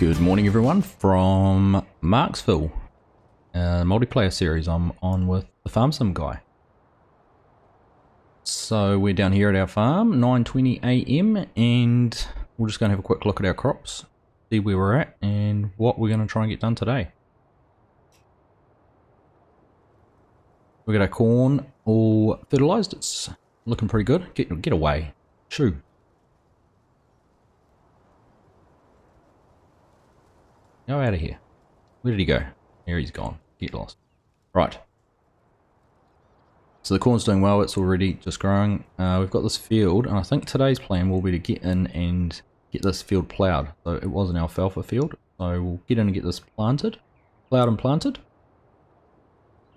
Good morning everyone from Marxville Multiplayer series. I'm on with the FarmSim Guy. So we're down here at our farm, 9:20 AM, and we're just going to have a quick look at our crops, see where we're at and what we're going to try and get done today. We got our corn all fertilized. It's looking pretty good. Get away. Shoo. Go out of here. Where did he go? Here he's gone. Get lost. Right. So the corn's doing well. It's already just growing. We've got this field, and I think today's plan will be to get in and get this field plowed. So it was an alfalfa field. So we'll get in and get this planted. Plowed and planted.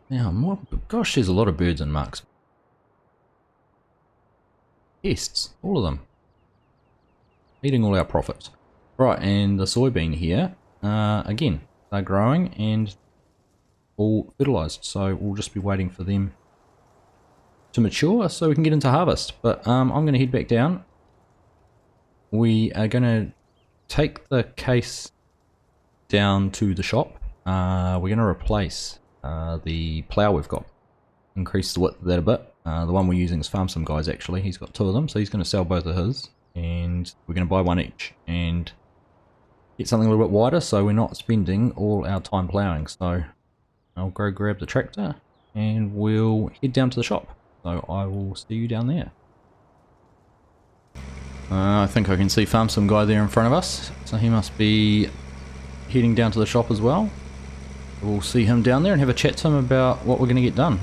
Now, gosh, there's a lot of birds in Marxville. Pests. All of them. Eating all our profits. Right, and the soybean here. Again, they're growing and all fertilized, so we'll just be waiting for them to mature so we can get into harvest. But I'm going to head back down. We are going to take the case down to the shop. We're going to replace the plow we've got, increase the width of that a bit. The one we're using is FarmSim Guy's actually. He's got two of them, so he's going to sell both of his, and we're going to buy one each and get something a little bit wider so we're not spending all our time ploughing. So I'll go grab the tractor and we'll head down to the shop. So I will see you down there. I think I can see FarmSim Guy there in front of us, so he must be heading down to the shop as well. We'll see him down there and have a chat to him about what we're going to get done.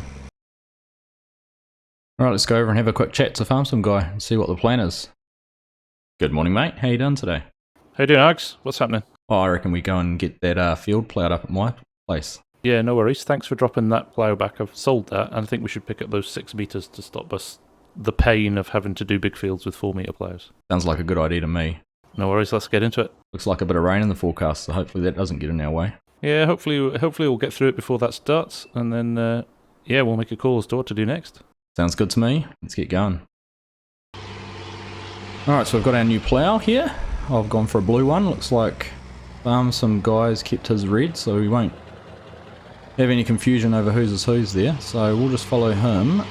Alright, let's go over and have a quick chat to FarmSim Guy and see what the plan is. Good morning mate, how you doing today? How you doing, Args? What's happening? Oh, I reckon we go and get that field ploughed up at my place. Yeah, no worries. Thanks for dropping that plough back. I've sold that, and I think we should pick up those 6 metres to stop us the pain of having to do big fields with 4-metre ploughs. Sounds like a good idea to me. No worries, let's get into it. Looks like a bit of rain in the forecast, so hopefully that doesn't get in our way. Yeah, hopefully we'll get through it before that starts, and then, yeah, we'll make a call as to what to do next. Sounds good to me. Let's get going. Alright, so we've got our new plough here. I've gone for a blue one. Looks like FarmSim Guy's kept his red, so we won't have any confusion over whose is whose there. So we'll just follow him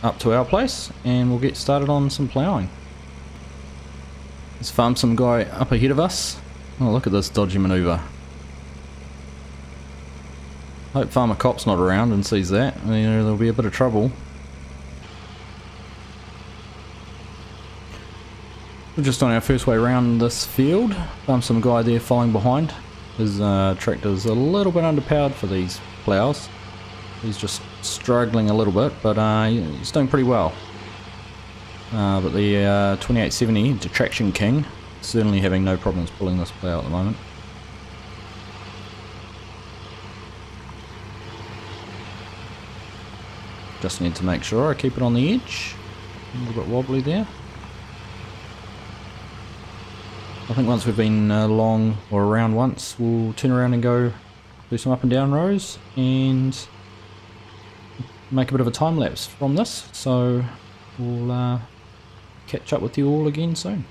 up to our place and we'll get started on some ploughing. There's FarmSim Guy up ahead of us. Oh, look at this dodgy manoeuvre. Hope Farmer Cop's not around and sees that. I mean, there'll be a bit of trouble. We're just on our first way around this field. FarmSim Guy there following behind. His tractor's a little bit underpowered for these ploughs. He's just struggling a little bit, but he's doing pretty well. But the 2870, the Traction King, certainly having no problems pulling this plough at the moment. Just need to make sure I keep it on the edge. A little bit wobbly there. I think once we've been along or around once, we'll turn around and go do some up and down rows and make a bit of a time lapse from this. So we'll catch up with you all again soon.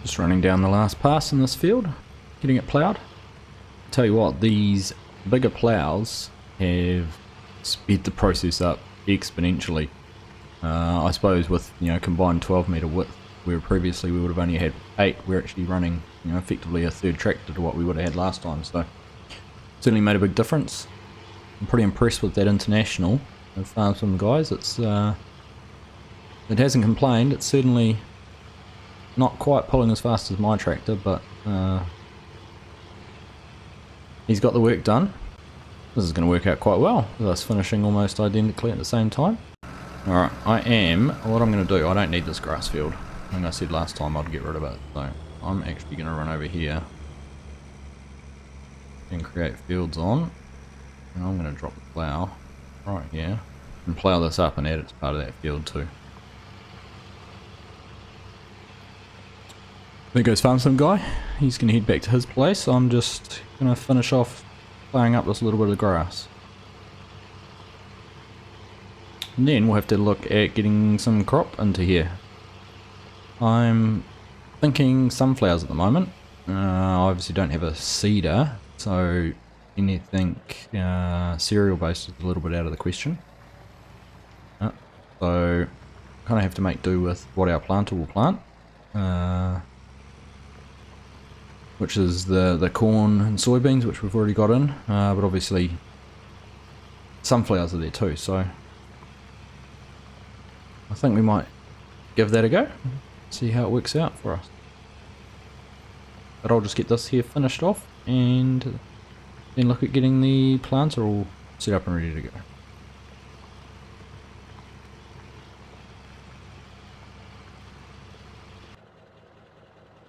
Just running down the last pass in this field, getting it ploughed. Tell you what, these bigger ploughs have sped the process up exponentially. I suppose with, you know, combined 12 metre width, where previously we would have only had 8, we're actually running, you know, effectively a third tractor to what we would have had last time, so certainly made a big difference. I'm pretty impressed with that international of FarmSim guys. It hasn't complained. It's certainly not quite pulling as fast as my tractor, but he's got the work done. This is going to work out quite well with us finishing almost identically at the same time. Alright, what I'm going to do, I don't need this grass field. I think I said last time I'd get rid of it, so I'm actually going to run over here and create fields on. And I'm going to drop the plough right here and plough this up and add it to part of that field too. There goes FarmSim Guy. He's going to head back to his place. I'm just going to finish off ploughing up this little bit of grass. And then we'll have to look at getting some crop into here. I'm thinking sunflowers at the moment. I obviously don't have a seeder, so anything cereal based is a little bit out of the question. So kind of have to make do with what our planter will plant, which is the corn and soybeans, which we've already got in, but obviously sunflowers are there too, so I think we might give that a go, see how it works out for us. But I'll just get this here finished off and then look at getting the planter all set up and ready to go.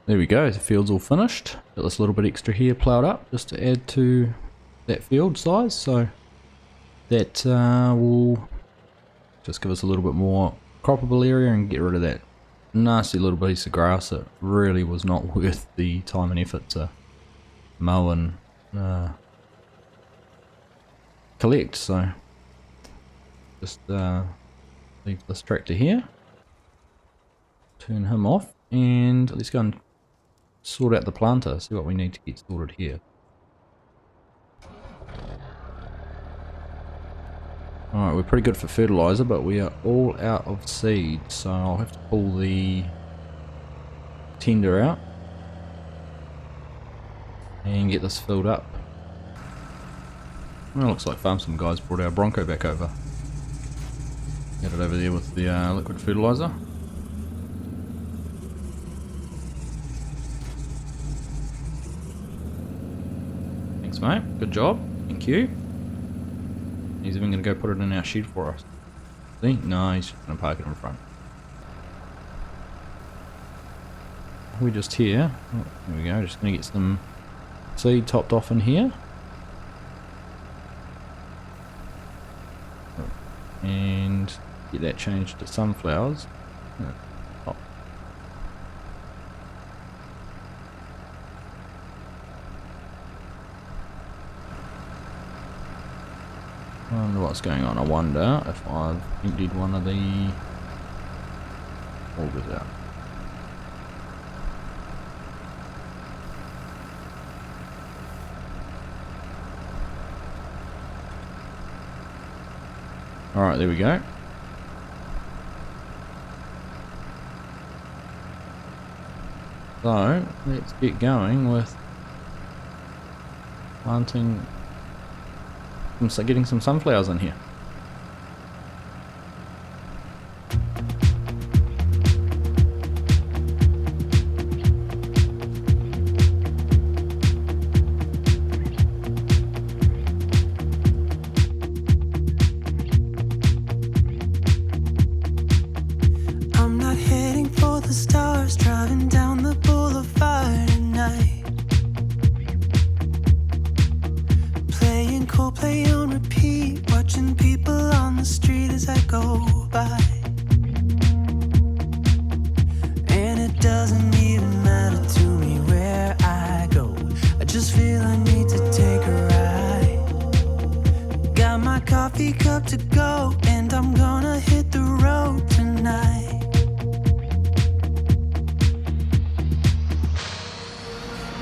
There we go, the field's all finished. Got this little bit extra here ploughed up just to add to that field size, so that will just give us a little bit more croppable area and get rid of that nasty little piece of grass that really was not worth the time and effort to mow and collect. So just leave this tractor here, turn him off, and let's go and sort out the planter, see what we need to get sorted here. Alright, we're pretty good for fertilizer, but we are all out of seed, so I'll have to pull the tender out and get this filled up. Well, looks like FarmSim Guys brought our Bronco back over. Get it over there with the liquid fertilizer. Thanks mate, good job, thank you. He's even going to go put it in our shed for us. See? No, he's just going to park it in front. We're just here. Oh, there we go, just going to get some seed topped off in here. And get that changed to sunflowers. Oh. I wonder what's going on. I wonder if I've emptied one of the augers out. Alright, there we go. So, let's get going with planting, getting some sunflowers in here.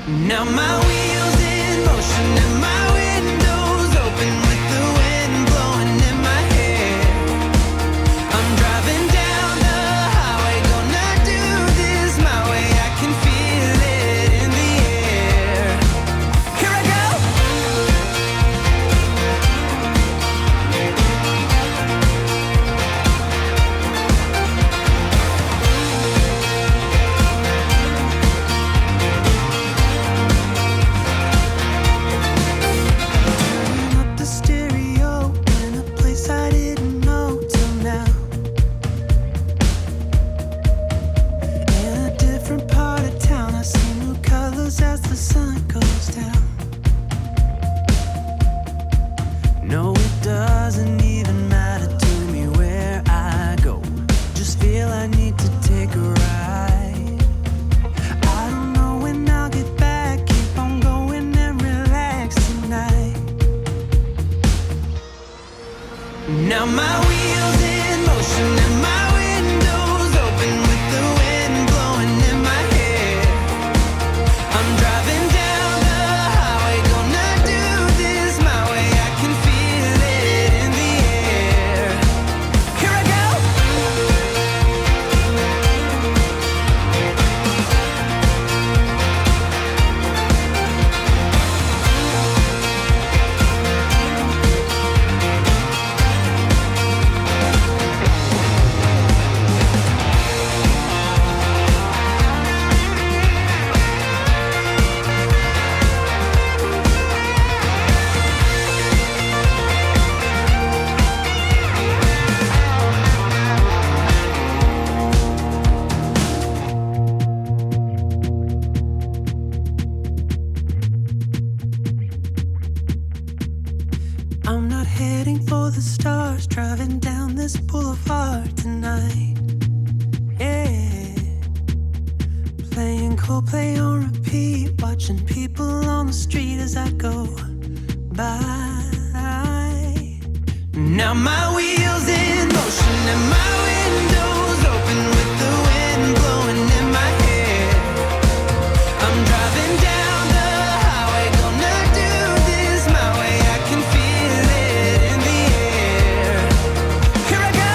Now my wheels in motion and my windows open with the wind blowing in my hair. I'm driving down the highway, gonna do this my way. I can feel it in the air. Here I go. Turn up the stereo in a place I didn't know till now. In a different part of town, I see new colors as the sun goes down. No, it doesn't even matter to me where I go. Just feel I need to take a ride. I don't know when I'll get back. Keep on going and relax tonight. Now my wheels in motion and my windows open with the wind blowing in my hair. I'm driving down the highway, gonna do this my way. I can feel it in the air. Here I go. I'm not heading for the stars, driving down this boulevard tonight. Yeah, playing Coldplay on repeat, watching people on the street as I go by. Now my wheels in motion and my windows open with the wind blowing in my hair. I'm driving down the highway, gonna do this my way. I can feel it in the air. Here I go.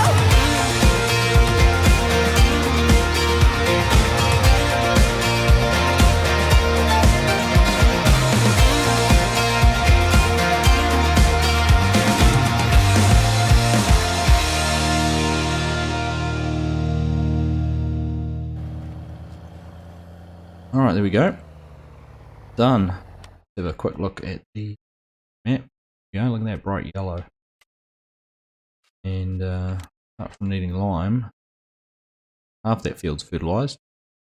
Alright, there we go. Done. Have a quick look at the map. There you go, look at that bright yellow. And apart from needing lime, half that field's fertilised.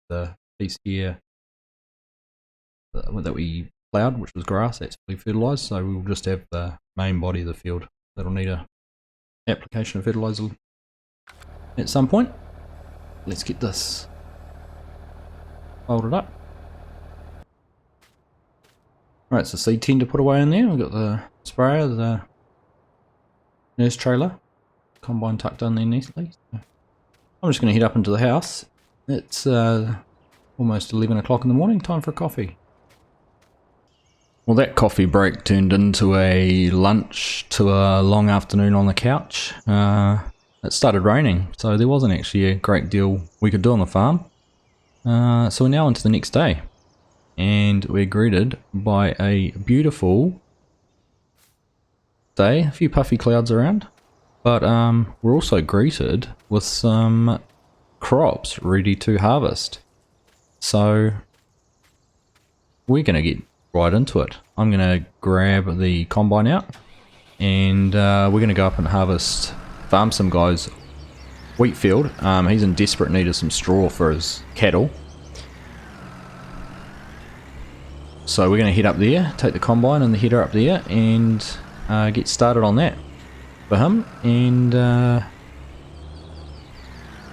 The piece here that we plowed, which was grass, that's fully fertilised, so we'll just have the main body of the field that'll need a application of fertiliser at some point. Let's get this folded up. Right, so seed tin to put away in there. We've got the sprayer, the nurse trailer, combine tucked in there nicely. So I'm just going to head up into the house. It's almost 11 o'clock in the morning, time for a coffee. Well, that coffee break turned into a lunch to a long afternoon on the couch. It started raining, so there wasn't actually a great deal we could do on the farm. So we're now into the next day, and we're greeted by a beautiful day, a few puffy clouds around, but we're also greeted with some crops ready to harvest. So we're going to get right into it. I'm going to grab the combine out, and we're going to go up and harvest FarmSim Guy's wheat field. He's in desperate need of some straw for his cattle. So we're going to head up there, take the combine and the header up there, and get started on that for him. And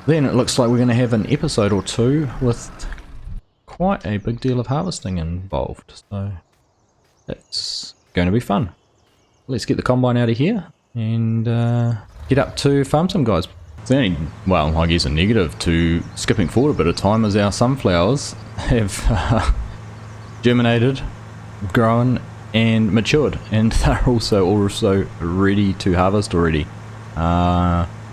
then it looks like we're going to have an episode or two with quite a big deal of harvesting involved. So that's going to be fun. Let's get the combine out of here and get up to FarmSim Guys. The only, well, I guess a negative to skipping forward a bit of time is our sunflowers have germinated, grown, and matured, and they're also ready to harvest already.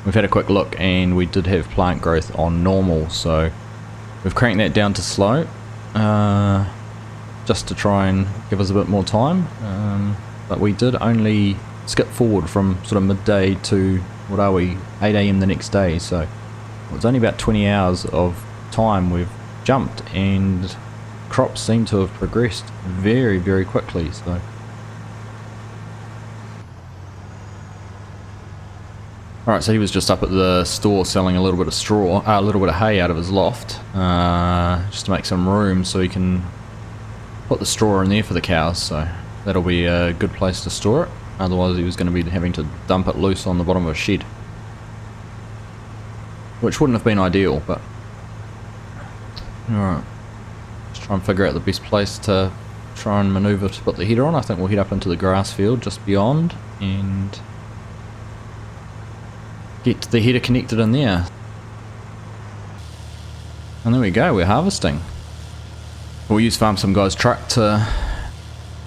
We've had a quick look, and we did have plant growth on normal, so we've cranked that down to slow, just to try and give us a bit more time. But we did only skip forward from sort of midday to, what are we, 8 AM the next day, so it's only about 20 hours of time we've jumped, and crops seem to have progressed very, very quickly. So alright, so he was just up at the store selling a little bit of straw, a little bit of hay out of his loft, just to make some room so he can put the straw in there for the cows, so that'll be a good place to store it. Otherwise he was going to be having to dump it loose on the bottom of a shed, which wouldn't have been ideal. But alright, let's try and figure out the best place to try and manoeuvre to put the header on. I think we'll head up into the grass field just beyond and get the header connected in there. And there we go, we're harvesting. We'll use FarmSim Guy's truck to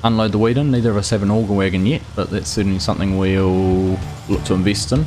unload the wheat in. Neither of us have an auger wagon yet, but that's certainly something we'll look to invest in.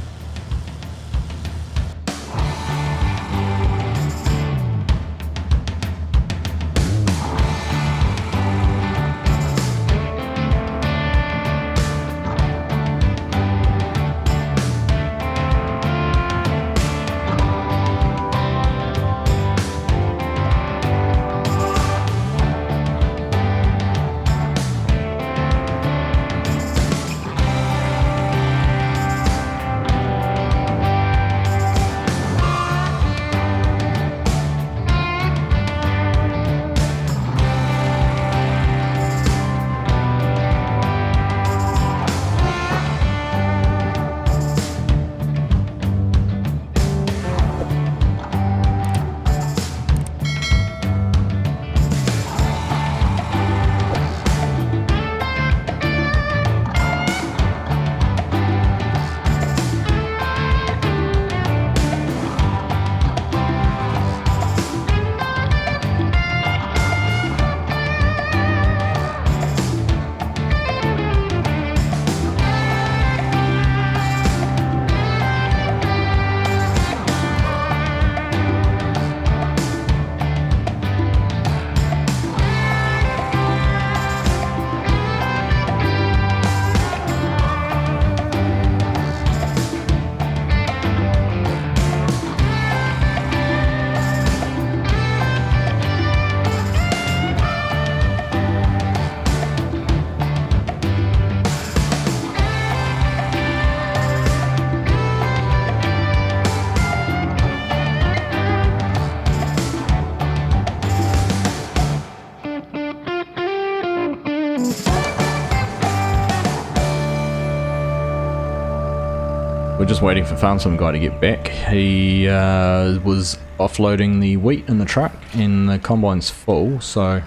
We're just waiting for FarmSim Guy to get back. He was offloading the wheat in the truck and the combine's full, so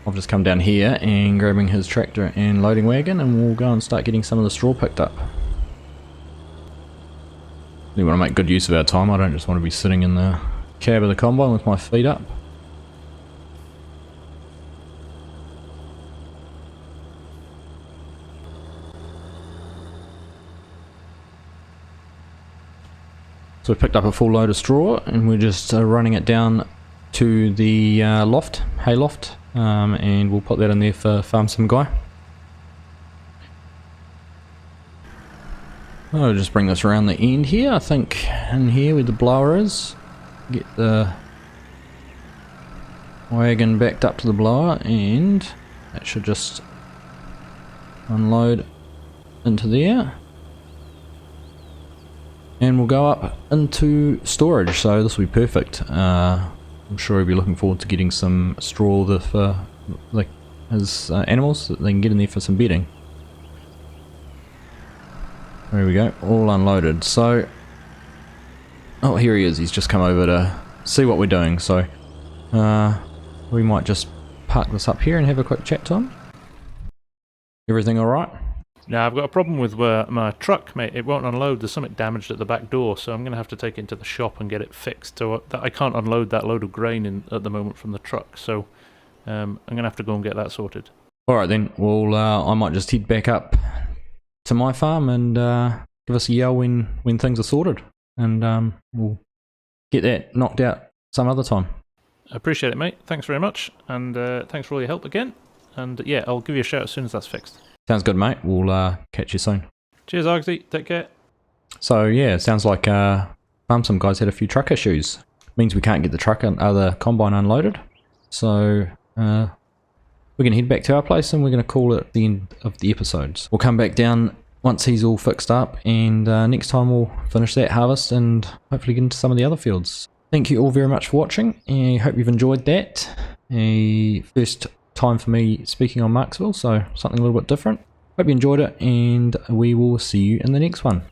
I've just come down here and grabbing his tractor and loading wagon, and we'll go and start getting some of the straw picked up. We want to make good use of our time. I don't just want to be sitting in the cab of the combine with my feet up. So we picked up a full load of straw and we're just running it down to the loft, hay loft, and we'll put that in there for FarmSim Guy. I'll just bring this around the end here, I think in here where the blower is. Get the wagon backed up to the blower and that should just unload into there. And we'll go up into storage, so this will be perfect. I'm sure he'll be looking forward to getting some straw for his animals, that they can get in there for some bedding. There we go, all unloaded. So, oh, here he is. He's just come over to see what we're doing. So, we might just park this up here and have a quick chat to him. Everything all right? Now, I've got a problem with my truck, mate. It won't unload. There's something damaged at the back door, so I'm going to have to take it into the shop and get it fixed. So that I can't unload that load of grain at the moment from the truck. So I'm going to have to go and get that sorted. Alright then, well I might just head back up to my farm and give us a yell when things are sorted. And we'll get that knocked out some other time. I appreciate it, mate. Thanks very much. And thanks for all your help again. And yeah, I'll give you a shout as soon as that's fixed. Sounds good, mate. We'll catch you soon. Cheers, Argsy. Take care. So yeah, it sounds like FarmSim Guy's had a few truck issues. Means we can't get the truck and the combine unloaded. So we're going to head back to our place and we're going to call it the end of the episodes. We'll come back down once he's all fixed up, and next time we'll finish that harvest and hopefully get into some of the other fields. Thank you all very much for watching, and I hope you've enjoyed that. First time for me speaking on Marxville, so something a little bit different. Hope you enjoyed it, and we will see you in the next one.